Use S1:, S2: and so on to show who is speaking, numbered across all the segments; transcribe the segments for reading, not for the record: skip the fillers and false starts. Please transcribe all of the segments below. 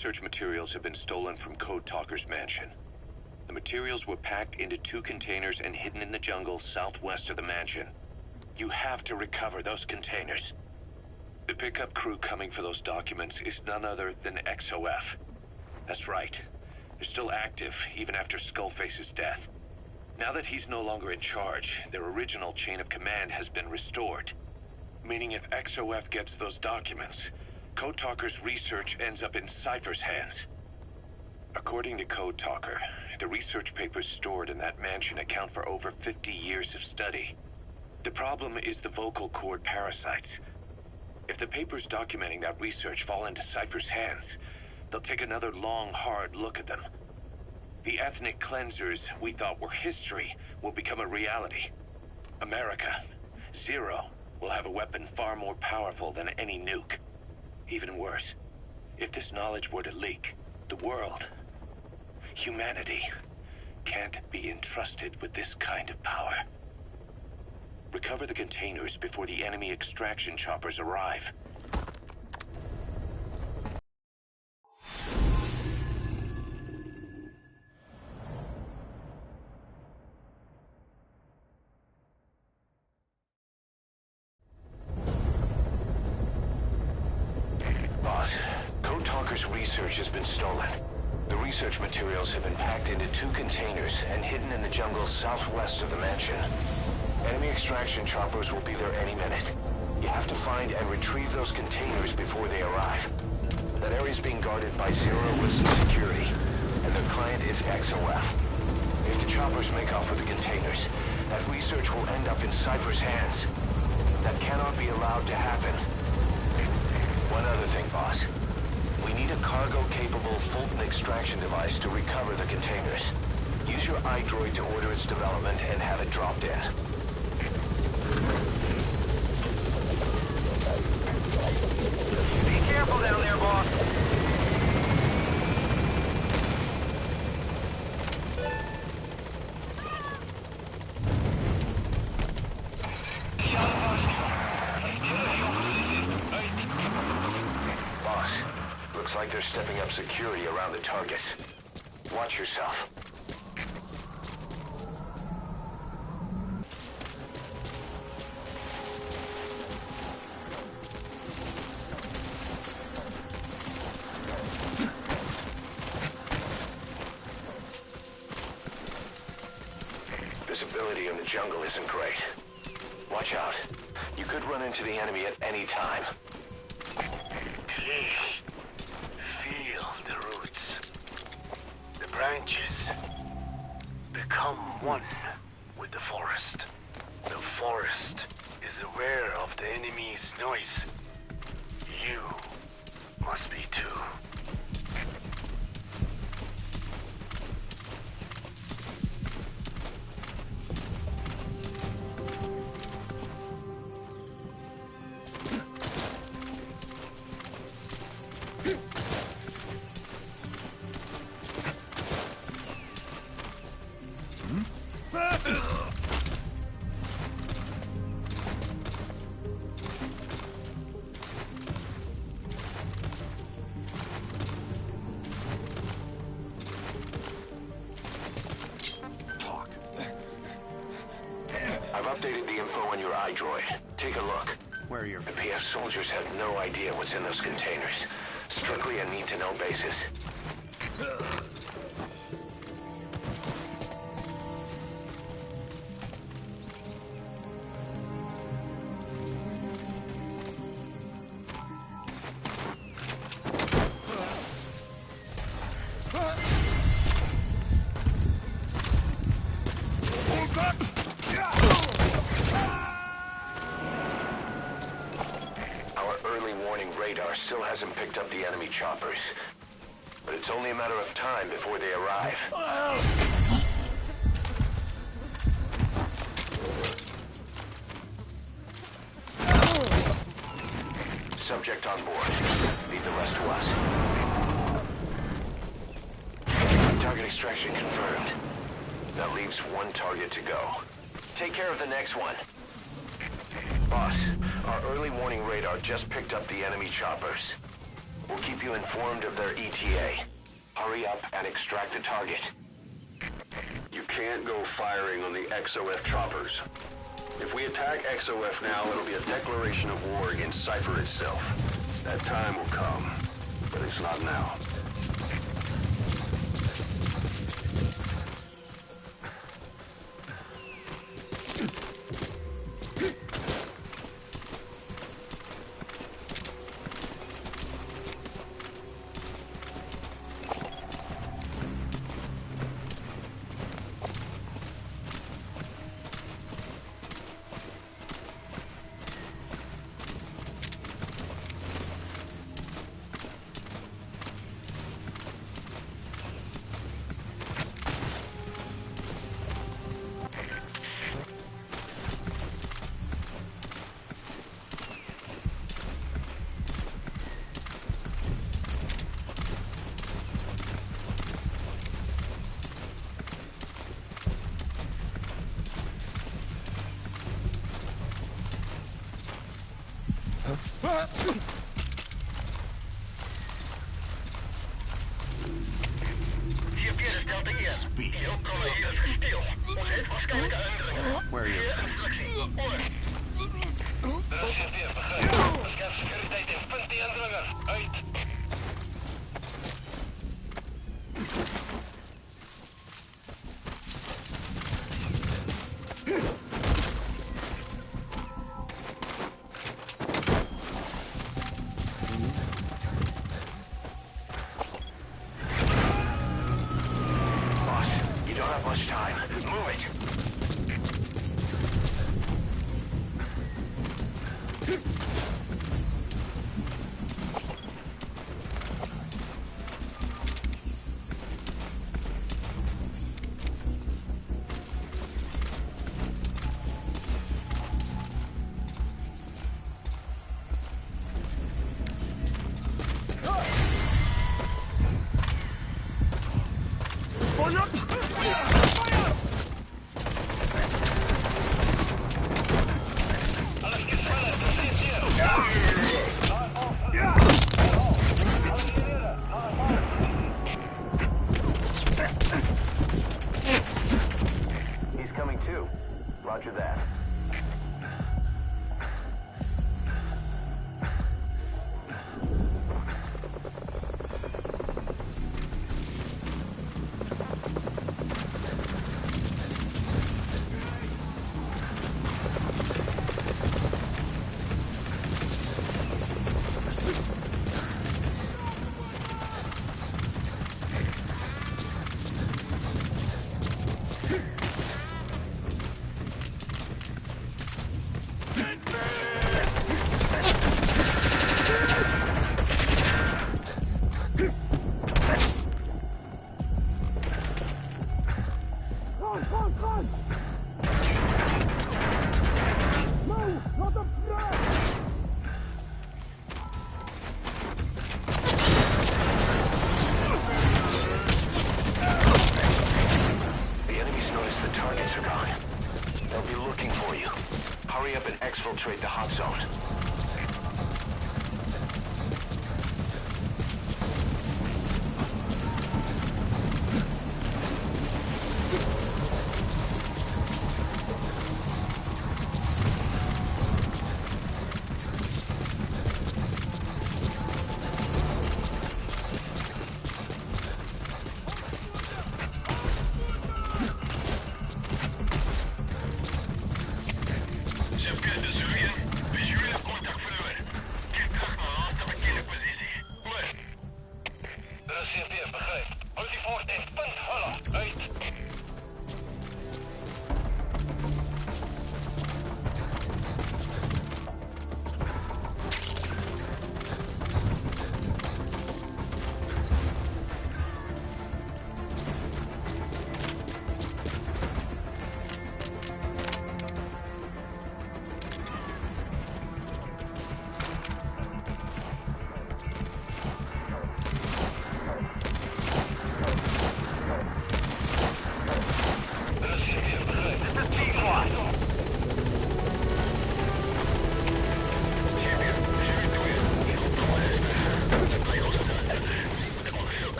S1: research materials have been stolen from Code Talker's mansion. The materials were packed into 2 containers and hidden in the jungle southwest of the mansion. You have to recover those containers. The pickup crew coming for those documents is none other than XOF. That's right. They're still active, even after Skullface's death. Now that he's no longer in charge, their original chain of command has been restored. Meaning if XOF gets those documents, Code Talker's research ends up in Cypher's hands. According to Code Talker, the research papers stored in that mansion account for over 50 years of study. The problem is the vocal cord parasites. If the papers documenting that research fall into Cypher's hands, they'll take another long, hard look at them. The ethnic cleansers we thought were history will become a reality. America, Zero, will have a weapon far more powerful than any nuke. Even worse, if this knowledge were to leak, the world, humanity, can't be entrusted with this kind of power. Recover the containers before the enemy extraction choppers arrive.
S2: Boss, Code Talker's research has been stolen. The research materials have been packed into 2 containers and hidden in the jungle southwest of the mansion. Enemy extraction choppers will be there any minute. You have to find and retrieve those containers before they arrive. That area is being guarded by zero-risk security, and their client is XOF. If the choppers make off with the containers, that research will end up in Cypher's hands. That cannot be allowed to happen. One other thing, boss. We need a cargo-capable Fulton extraction device to recover the containers. Use your iDroid to order its development and have it dropped in.
S3: Be careful down there, boss.
S2: Boss, looks like they're stepping up security around the targets. Watch yourself. Visibility in the jungle isn't great. Watch out. You could run into the enemy at any time.
S3: Please, feel the roots. The branches become one with the forest. The forest is aware of the enemy's noise. You must be too.
S2: I've updated the info on your iDroid. Take a look.
S4: Where are your...
S2: The PF soldiers have no idea what's in those containers. Strictly a need-to-know basis. Radar still hasn't picked up the enemy choppers, but it's only a matter of time before they arrive. Subject on board. Leave the rest to us. Target extraction confirmed. That leaves one target to go. Take care of the next one. Boss, our early warning radar just picked up the enemy choppers. We'll keep you informed of their ETA. Hurry up and extract the target.
S4: You can't go firing on the XOF choppers. If we attack XOF now, it'll be a declaration of war against Cypher itself. That time will come, but it's not now.
S3: Hier Pierre Delta hier. Heel komen hier is stil. Ons heeft waarschijnlijk uitdringen.
S4: Where are you?
S3: Dat is weer begrepen. Scherpsecurity in punt die indringer. Uit.
S2: Much time. Move it. Roger that. Hurry up and exfiltrate the hot zone.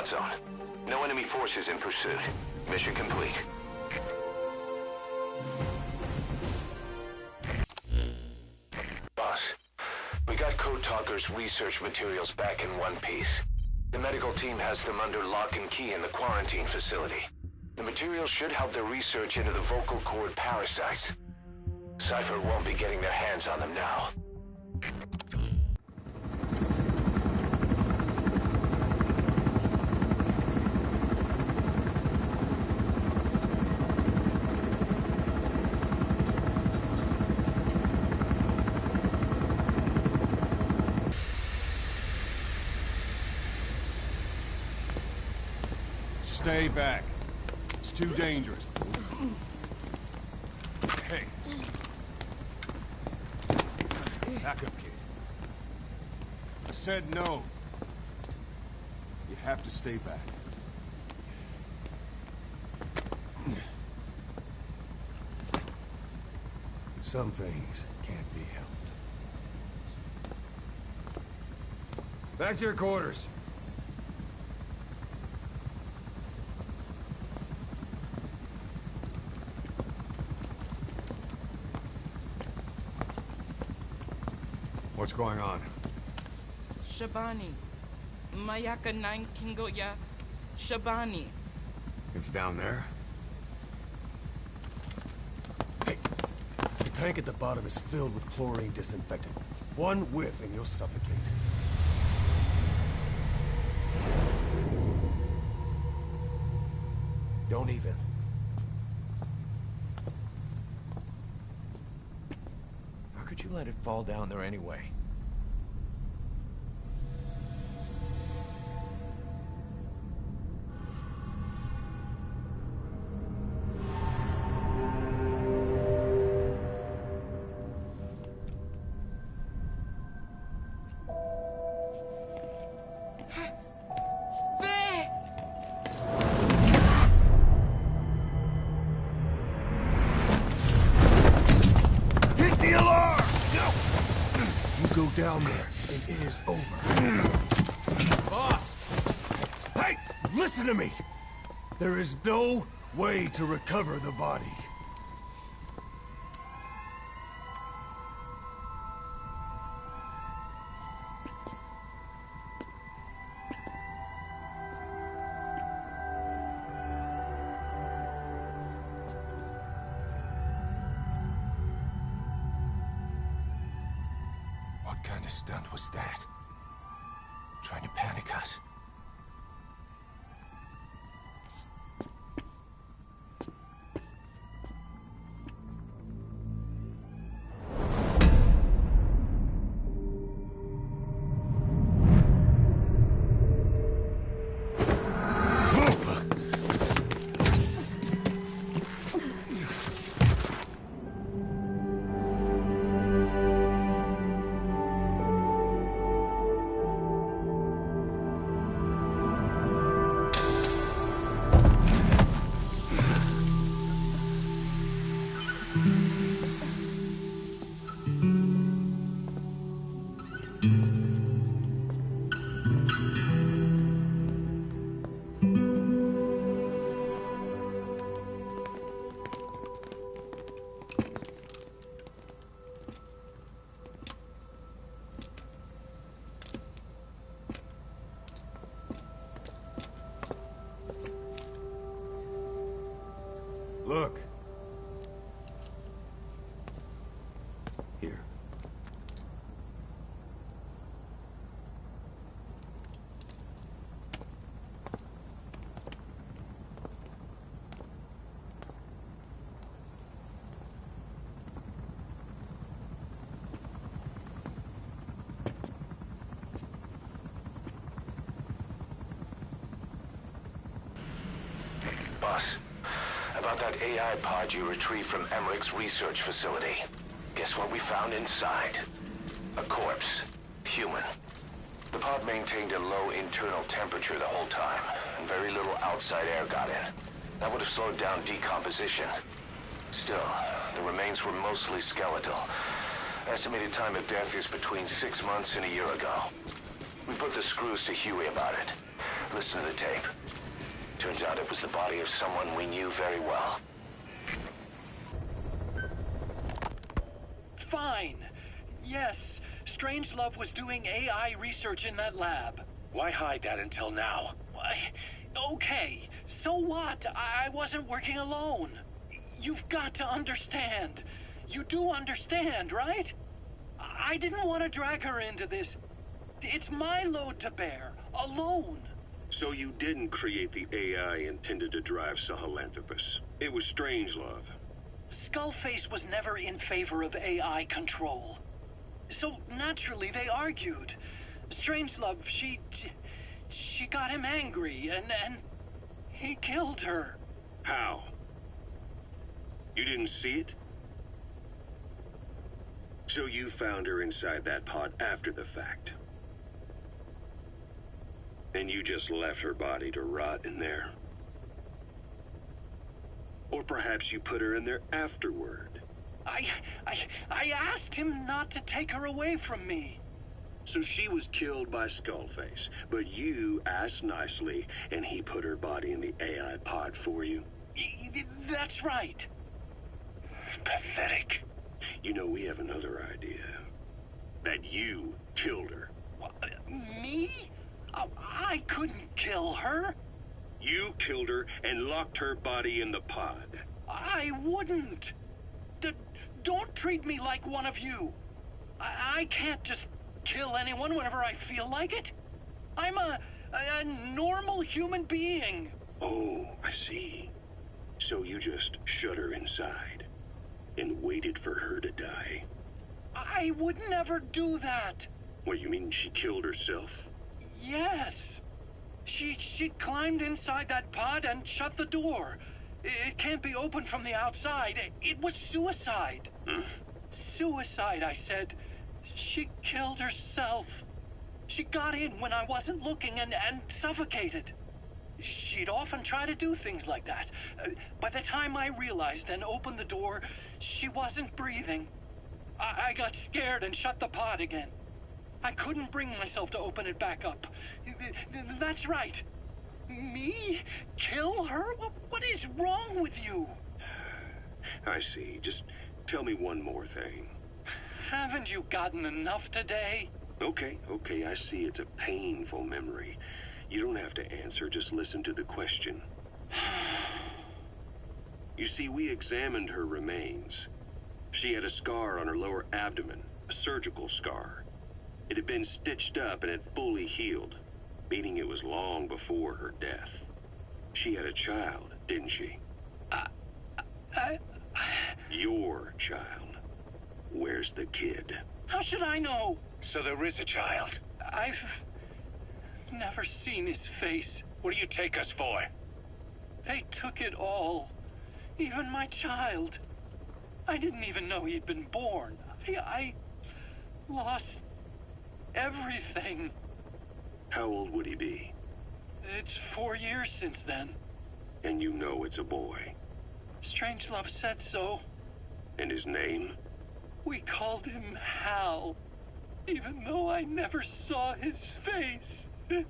S2: zone. No enemy forces in pursuit. Mission complete. Boss, we got Code Talker's research materials back in one piece. The medical team has them under lock and key in the quarantine facility. The materials should help their research into the vocal cord parasites. Cypher won't be getting their hands on them now.
S5: Stay back. It's too dangerous. Hey. Back up, kid. I said no. You have to stay back.
S6: Some things can't be helped.
S5: Back to your quarters. What's going on?
S7: Shabani. Mayaka 9 Kingoya. Shabani.
S5: It's down there?
S6: Hey, the tank at the bottom is filled with chlorine disinfectant. One whiff and you'll suffocate. Don't even.
S8: How could you let it fall down there anyway?
S6: Go down there, and it is over.
S5: Boss!
S6: Hey! Listen to me! There is no way to recover the body.
S8: What kind of stunt was that? Trying to panic us?
S6: Look. Here.
S2: Boss, about that AI pod you retrieved from Emmerich's research facility. Guess what we found inside? A corpse. Human. The pod maintained a low internal temperature the whole time, and very little outside air got in. That would have slowed down decomposition. Still, the remains were mostly skeletal. Estimated time of death is between 6 months and a year ago. We put the screws to Huey about it. Listen to the tape. Turns out it was the body of someone we knew very well.
S9: Fine. Yes, Strangelove was doing AI research in that lab.
S1: Why hide that until now?
S9: Why? Okay, so what? I wasn't working alone. You've got to understand. You do understand, right? I didn't want to drag her into this. It's my load to bear, alone.
S4: So you didn't create the AI intended to drive Sahelanthropus. It was Strangelove.
S9: Skullface was never in favor of AI control. So naturally they argued. Strangelove, she got him angry and he killed her.
S4: How? You didn't see it? So you found her inside that pod after the fact. And you just left her body to rot in there. Or perhaps you put her in there afterward.
S9: I asked him not to take her away from me.
S4: So she was killed by Skullface, but you asked nicely, and he put her body in the AI pod for you?
S9: That's right.
S4: Pathetic. You know, we have another idea. That you killed her.
S9: Me? I couldn't kill her.
S4: You killed her and locked her body in the pod.
S9: I wouldn't. Don't treat me like one of you. I can't just kill anyone whenever I feel like it. I'm a normal human being.
S4: Oh, I see. So you just shut her inside and waited for her to die.
S9: I would never do that.
S4: What, you mean she killed herself?
S9: Yes. She climbed inside that pod and shut the door. It can't be opened from the outside. It was suicide. Suicide, I said. She killed herself. She got in when I wasn't looking and suffocated. She'd often try to do things like that. By the time I realized and opened the door, she wasn't breathing. I got scared and shut the pod again. I couldn't bring myself to open it back up. That's right. Me? Kill her? What is wrong with you?
S4: I see. Just tell me one more thing.
S9: Haven't you gotten enough today?
S4: Okay, I see it's a painful memory. You don't have to answer, just listen to the question. You see, we examined her remains. She had a scar on her lower abdomen, a surgical scar. It had been stitched up and had fully healed, meaning it was long before her death. She had a child, didn't she? Your child. Where's the kid?
S9: How should I know?
S1: So there is a child.
S9: I've never seen his face.
S1: What do you take us for?
S9: They took it all. Even my child. I didn't even know he'd been born. I lost everything.
S4: How old would he be?
S9: It's 4 years since then.
S4: And you know it's a boy.
S9: Strangelove said so.
S4: And his name?
S9: We called him Hal, even though I never saw his face.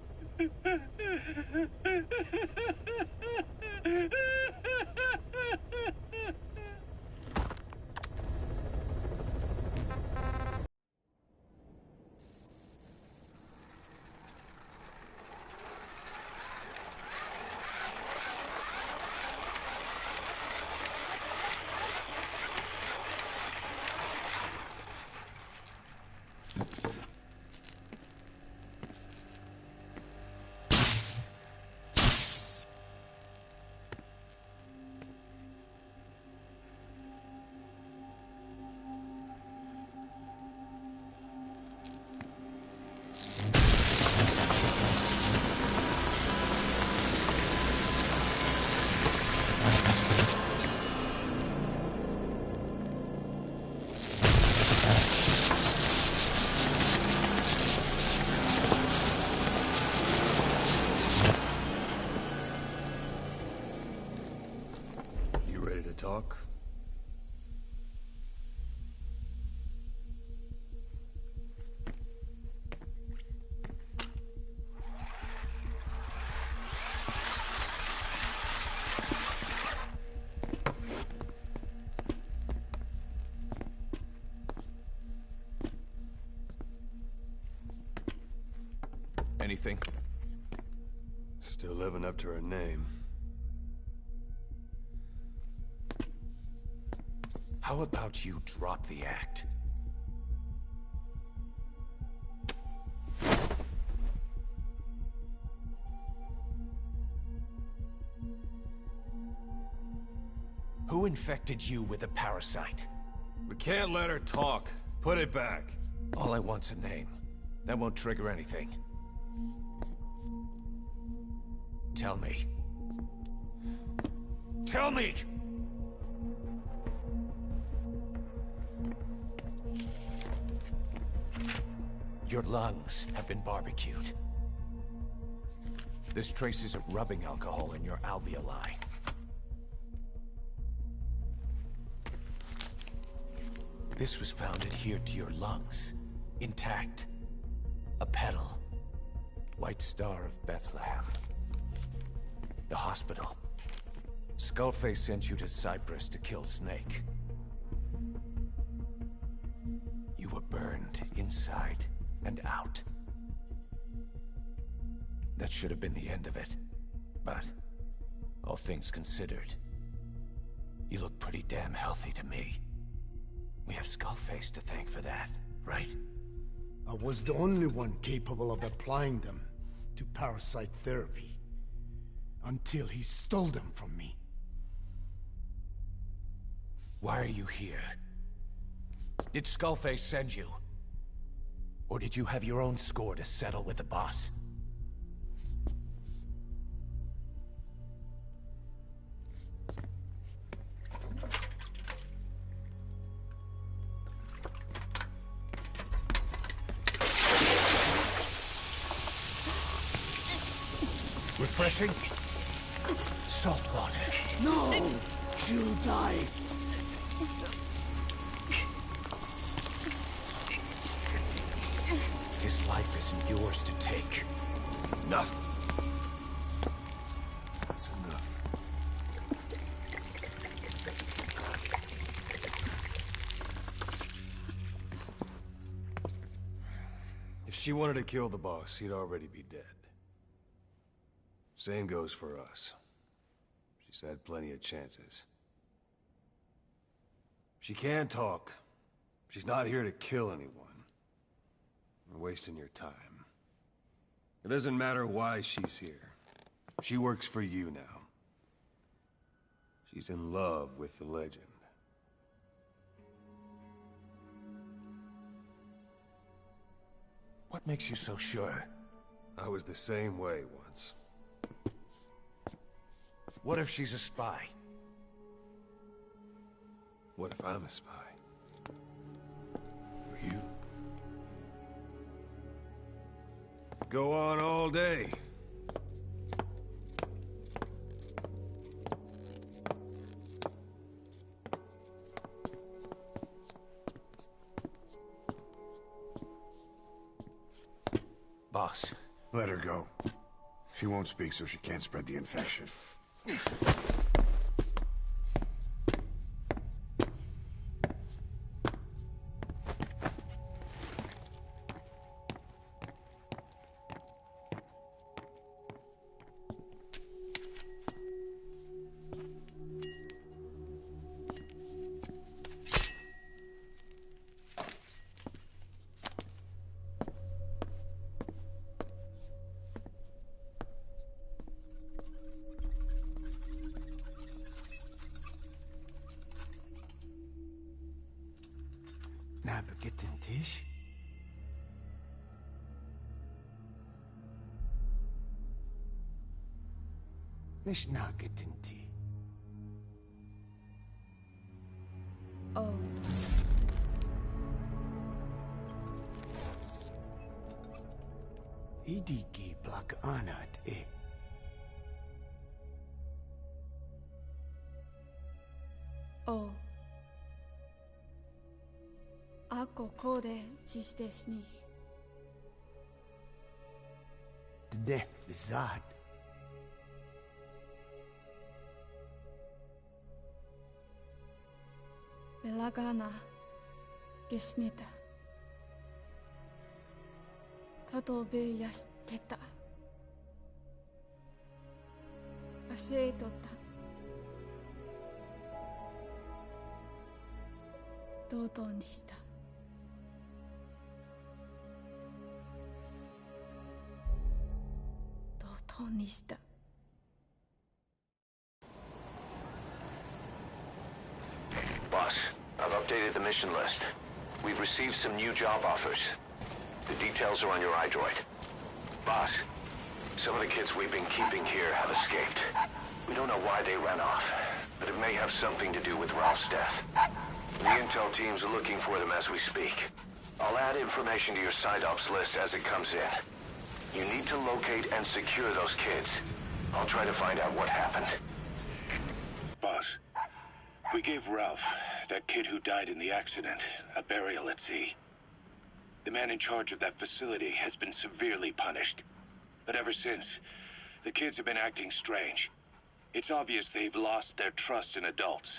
S8: anything?
S6: Still living up to her name.
S8: How about you drop the act? Who infected you with a parasite?
S6: We can't let her talk. Put it back.
S8: All I want's a name. That won't trigger anything. Tell me. Tell me! Your lungs have been barbecued. There's traces of rubbing alcohol in your alveoli. This was found adhered to your lungs, intact. A petal. White Star of Bethlehem. The hospital. Skullface sent you to Cyprus to kill Snake. You were burned inside and out. That should have been the end of it. But, all things considered, you look pretty damn healthy to me. We have Skullface to thank for that, right?
S10: I was the only one capable of applying them to parasite therapy. Until he stole them from me.
S8: Why are you here? Did Skullface send you? Or did you have your own score to settle with the boss? Refreshing? Salt water.
S10: No! She'll die!
S8: His life isn't yours to take. Enough.
S6: That's enough. If she wanted to kill the boss, he'd already be dead. Same goes for us. She's had plenty of chances. She can talk. She's not here to kill anyone. You're wasting your time. It doesn't matter why she's here. She works for you now. She's in love with the legend.
S8: What makes you so sure?
S6: I was the same way once.
S8: What if she's a spy?
S6: What if I'm a spy? For you? Go on all day.
S8: Boss.
S11: Let her go. She won't speak, so she can't spread the infection.
S10: Nabegitin Tish? Nish nagitin ti.
S12: Oh.
S10: Idiki plak anat e.
S12: Oh. Ako kode jisdesni.
S10: Dne bizad.
S12: Belagana gesnita. Kato be yast てた。忘れとった。同等にした。同等にした。
S2: Boss, I've updated the mission list. We've received some new job offers. The details are on your iDroid. Boss, some of the kids we've been keeping here have escaped. We don't know why they ran off, but it may have something to do with Ralph's death. The intel team's looking for them as we speak. I'll add information to your side ops list as it comes in. You need to locate and secure those kids. I'll try to find out what happened.
S1: Boss, we gave Ralph, that kid who died in the accident, a burial at sea. The man in charge of that facility has been severely punished. But ever since, the kids have been acting strange. It's obvious they've lost their trust in adults.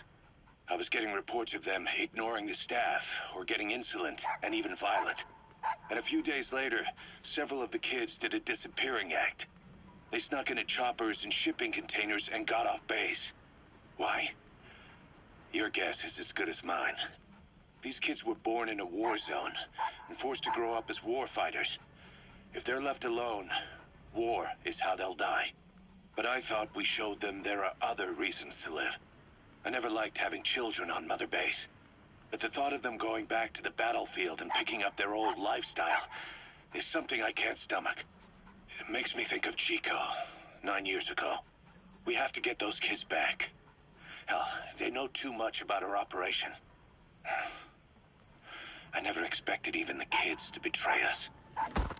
S1: I was getting reports of them ignoring the staff, or getting insolent, and even violent. And a few days later, several of the kids did a disappearing act. They snuck into choppers and shipping containers and got off base. Why? Your guess is as good as mine. These kids were born in a war zone and forced to grow up as war fighters. If they're left alone, war is how they'll die. But I thought we showed them there are other reasons to live. I never liked having children on Mother Base. But the thought of them going back to the battlefield and picking up their old lifestyle is something I can't stomach. It makes me think of Chico, 9 years ago. We have to get those kids back. Hell, they know too much about our operation. I never expected even the kids to betray us.